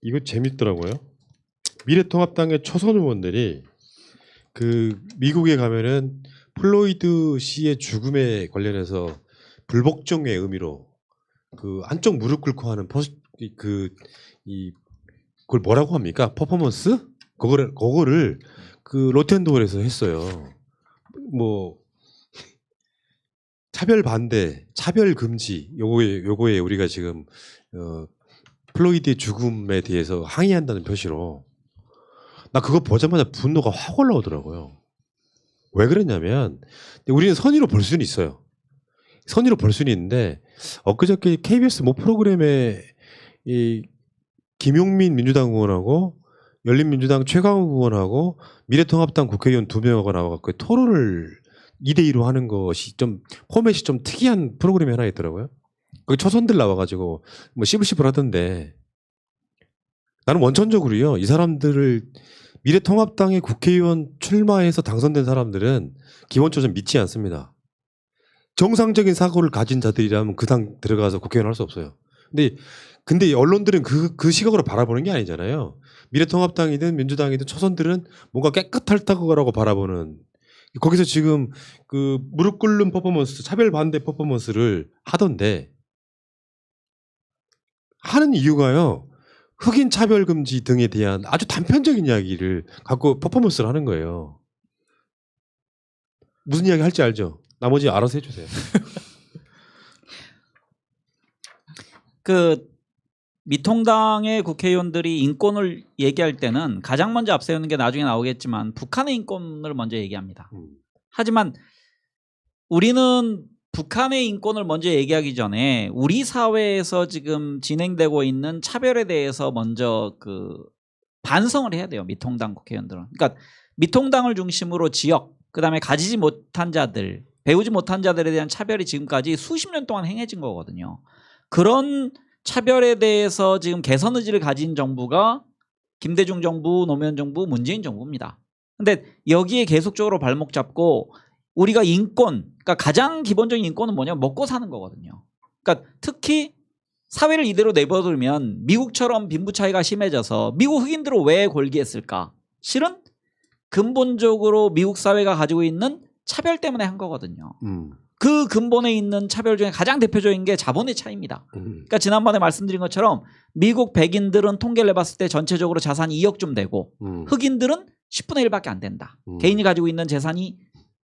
이거 재밌더라고요. 미래통합당의 초선 의원들이 그 미국에 가면은 플로이드 씨의 죽음에 관련해서 불복종의 의미로 그 한쪽 무릎 꿇고 하는 그걸 뭐라고 합니까? 퍼포먼스? 그거를 그 로텐도어에서 했어요. 뭐 차별 반대, 차별 금지 요거에 우리가 지금 플로이드의 죽음에 대해서 항의한다는 표시로 나 그거 보자마자 분노가 확 올라오더라고요. 왜 그랬냐면 우리는 선의로 볼 수는 있어요. 선의로 볼 수는 있는데 엊그저께 KBS 모 프로그램에 이 김용민 민주당 의원하고 열린민주당 최강욱 의원하고 미래통합당 국회의원 2명하고 나와갖고 토론을 2대2로 하는 것이 좀 포맷이 좀 특이한 프로그램이 하나 있더라고요. 거기 초선들 나와가지고 뭐 씹을씹을 하던데 나는 원천적으로요 이 사람들을 미래통합당의 국회의원 출마해서 당선된 사람들은 기본적으로 좀 믿지 않습니다. 정상적인 사고를 가진 자들이라면 그 당 들어가서 국회의원 할 수 없어요. 근데 언론들은 그 시각으로 바라보는 게 아니잖아요. 미래통합당이든 민주당이든 초선들은 뭔가 깨끗하다고 바라보는 거기서 지금 그 무릎 꿇는 퍼포먼스, 차별 반대 퍼포먼스를 하던데 하는 이유가요. 흑인 차별 금지 등에 대한 아주 단편적인 이야기를 갖고 퍼포먼스를 하는 거예요. 무슨 이야기 할지 알죠? 나머지 알아서 해주세요. 그 미통당의 국회의원들이 인권을 얘기할 때는 가장 먼저 앞세우는 게 나중에 나오겠지만 북한의 인권을 먼저 얘기합니다. 하지만 우리는 북한의 인권을 먼저 얘기하기 전에 우리 사회에서 지금 진행되고 있는 차별에 대해서 먼저 그 반성을 해야 돼요. 미통당 국회의원들은. 그러니까 미통당을 중심으로 지역, 그다음에 가지지 못한 자들, 배우지 못한 자들에 대한 차별이 지금까지 수십 년 동안 행해진 거거든요. 그런 차별에 대해서 지금 개선 의지를 가진 정부가 김대중 정부, 노무현 정부, 문재인 정부입니다. 근데 여기에 계속적으로 발목 잡고 우리가 인권, 그러니까 가장 기본적인 인권은 뭐냐면 먹고 사는 거거든요. 그러니까 특히 사회를 이대로 내버려두면 미국처럼 빈부 차이가 심해져서 미국 흑인들을 왜 골기했을까? 실은 근본적으로 미국 사회가 가지고 있는 차별 때문에 한 거거든요. 그 근본에 있는 차별 중에 가장 대표적인 게 자본의 차이입니다. 그러니까 지난번에 말씀드린 것처럼 미국 백인들은 통계를 내봤을 때 전체적으로 자산이 2억쯤 되고 흑인들은 10분의 1밖에 안 된다. 개인이 가지고 있는 재산이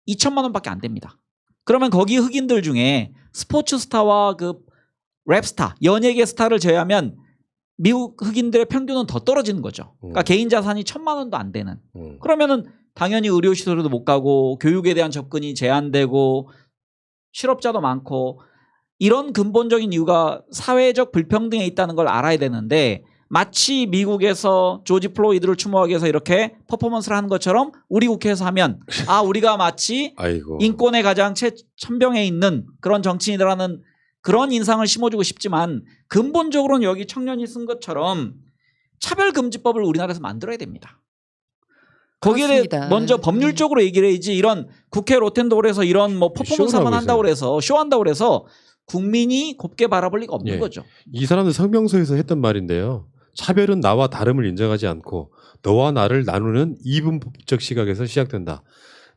2천만 원밖에 안 됩니다. 그러면 거기 흑인들 중에 스포츠 스타와 그 랩스타, 연예계 스타를 제외하면 미국 흑인들의 평균은 더 떨어지는 거죠. 그러니까 개인 자산이 1,000만 원도 안 되는. 그러면은 당연히 의료시설에도 못 가고 교육에 대한 접근이 제한되고 실업자도 많고 이런 근본적인 이유가 사회적 불평등에 있다는 걸 알아야 되는데 마치 미국에서 조지 플로이드를 추모하기 위해서 이렇게 퍼포먼스를 하는 것처럼 우리 국회에서 하면 우리가 마치 아이고. 인권의 가장 최천병에 있는 그런 정치인이라는 그런 인상을 심어주고 싶지만 근본적으로는 여기 청년이 쓴 것처럼 차별금지법을 우리나라에서 만들어야 됩니다. 거기에 대해 먼저 법률적으로 얘기를 해야지 이런 국회 로텐도어에서 이런 뭐 퍼포먼스만 한다고 해서 쇼한다고 해서 국민이 곱게 바라볼 리가 없는 거죠. 이 사람들 성명서에서 했던 말인데요. 차별은 나와 다름을 인정하지 않고 너와 나를 나누는 이분법적 시각에서 시작된다.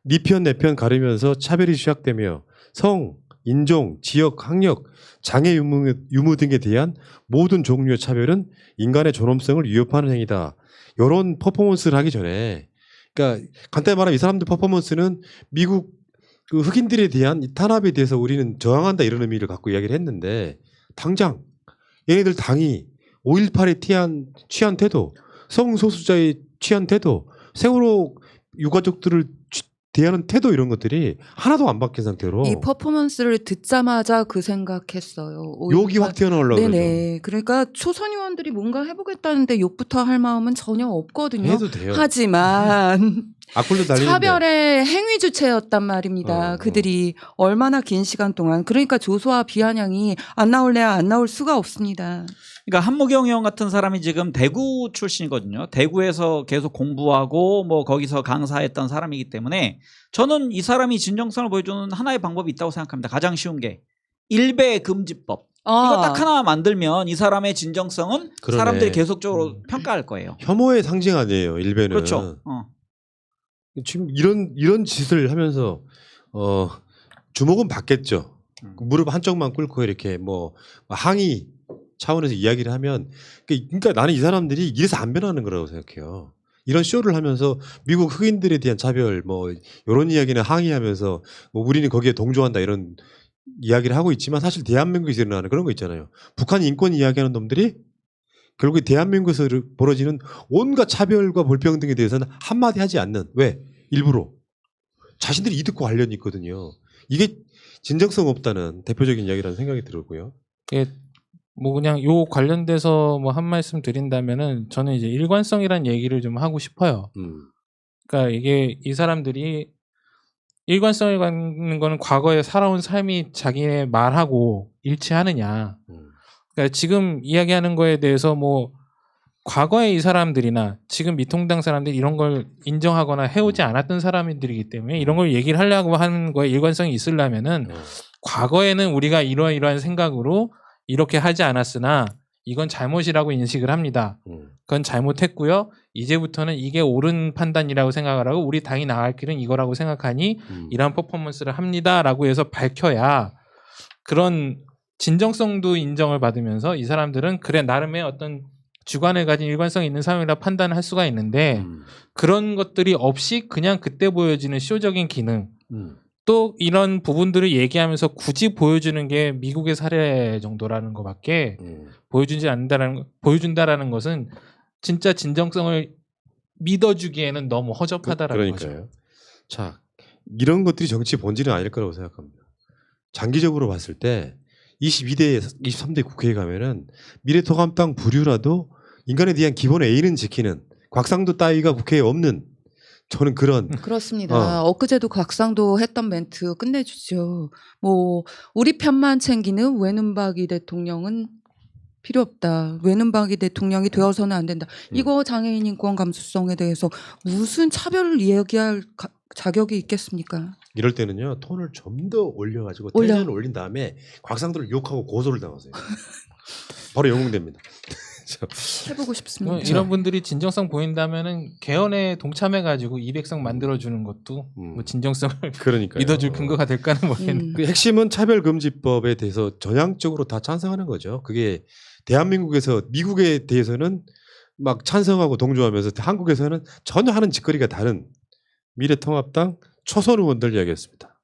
네 편 내 편 가리면서 차별이 시작되며 성, 인종, 지역, 학력, 장애 유무 등에 대한 모든 종류의 차별은 인간의 존엄성을 위협하는 행위다. 이런 퍼포먼스를 하기 전에 그러니까 간단히 말하면 이 사람들 퍼포먼스는 미국 그 흑인들에 대한 이 탄압에 대해서 우리는 저항한다 이런 의미를 갖고 이야기를 했는데 당장 얘네들 당이 5.18에 취한 태도, 성소수자의 취한 태도, 세월호 유가족들을 대하는 태도 이런 것들이 하나도 안 바뀐 상태로 이 퍼포먼스를 듣자마자 그 생각했어요. 욕이 확 튀어나오려고 네네. 그러니까 초선 의원들이 뭔가 해보겠다는데 욕부터 할 마음은 전혀 없거든요. 해도 돼요. 하지만 악플도 달리는데 차별의 행위 주체였단 말입니다. 그들이 얼마나 긴 시간 동안. 그러니까 조소와 비아냥이 안 나올래야 안 나올 수가 없습니다. 그러니까 한무경 의원 같은 사람이 지금 대구 출신이거든요. 대구에서 계속 공부하고 뭐 거기서 강사했던 사람이기 때문에 저는 이 사람이 진정성을 보여주는 하나의 방법이 있다고 생각합니다. 가장 쉬운 게 일배 금지법. 이거 딱 하나 만들면 이 사람의 진정성은 그러네. 사람들이 계속적으로 평가할 거예요. 혐오의 상징 아니에요. 일베는. 그렇죠. 지금 이런 짓을 하면서 주목은 받겠죠. 무릎 한쪽만 꿇고 이렇게 뭐 항의 차원에서 이야기를 하면 그러니까 나는 이 사람들이 이래서 안 변하는 거라고 생각해요. 이런 쇼를 하면서 미국 흑인들에 대한 차별 뭐 이런 이야기는 항의하면서 뭐 우리는 거기에 동조한다 이런 이야기를 하고 있지만 사실 대한민국에서 일어나는 그런 거 있잖아요. 북한 인권 이야기하는 놈들이 결국에 대한민국에서 벌어지는 온갖 차별과 불평등에 대해서는 한마디 하지 않는 왜? 일부러 자신들이 이득과 관련이 있거든요. 이게 진정성 없다는 대표적인 이야기라는 생각이 들었고요. 예, 뭐 그냥 요 관련돼서 뭐 한 말씀 드린다면은 저는 이제 일관성이라는 얘기를 좀 하고 싶어요. 그러니까 이게 이 사람들이 일관성을 갖는 거는 과거에 살아온 삶이 자기의 말하고 일치하느냐. 그러니까 지금 이야기하는 거에 대해서 뭐 과거에 이 사람들이나 지금 미통당 사람들이 이런 걸 인정하거나 해오지 않았던 사람들이기 때문에 이런 걸 얘기를 하려고 하는 거에 일관성이 있으려면은 과거에는 우리가 이러이러한 생각으로 이렇게 하지 않았으나 이건 잘못이라고 인식을 합니다. 그건 잘못했고요. 이제부터는 이게 옳은 판단이라고 생각을 하고 우리 당이 나갈 길은 이거라고 생각하니 이러한 퍼포먼스를 합니다라고 해서 밝혀야 그런 진정성도 인정을 받으면서 이 사람들은 그래 나름의 어떤 주관을 가진 일관성 있는 사람이라 판단을 할 수가 있는데 그런 것들이 없이 그냥 그때 보여지는 쇼적인 기능 또 이런 부분들을 얘기하면서 굳이 보여주는 게 미국의 사례 정도라는 것밖에 보여준다라는 것은 진짜 진정성을 믿어주기에는 너무 허접하다라는 거죠. 그러니까요. 자, 이런 것들이 정치 본질은 아닐 거라고 생각합니다. 장기적으로 봤을 때 22대, 23대 국회에 가면은 미래통합당 부류라도 인간에 대한 기본 A는 지키는 곽상도 따위가 국회에 없는 저는 그런 그렇습니다. 엊그제도 곽상도 했던 멘트 끝내주죠. 뭐 우리 편만 챙기는 외눈박이 대통령은 필요 없다. 외눈박이 대통령이 되어서는 안 된다. 이거 장애인 인권 감수성에 대해서 무슨 차별을 이야기할 자격이 있겠습니까? 이럴 때는요 톤을 좀 더 올려가지고 텐션을 올린 다음에 곽상도를 욕하고 고소를 당하세요. 바로 영웅됩니다. 해보고 싶습니다. 이런 분들이 진정성 보인다면은 개헌에 동참해가지고 200석 만들어주는 것도 뭐 진정성을 믿어줄 근거가 될까는 모르겠는데. 그 핵심은 차별금지법에 대해서 전향적으로 다 찬성하는 거죠. 그게 대한민국에서 미국에 대해서는 막 찬성하고 동조하면서 한국에서는 전혀 하는 짓거리가 다른 미래통합당 초선 의원들 이야기였습니다.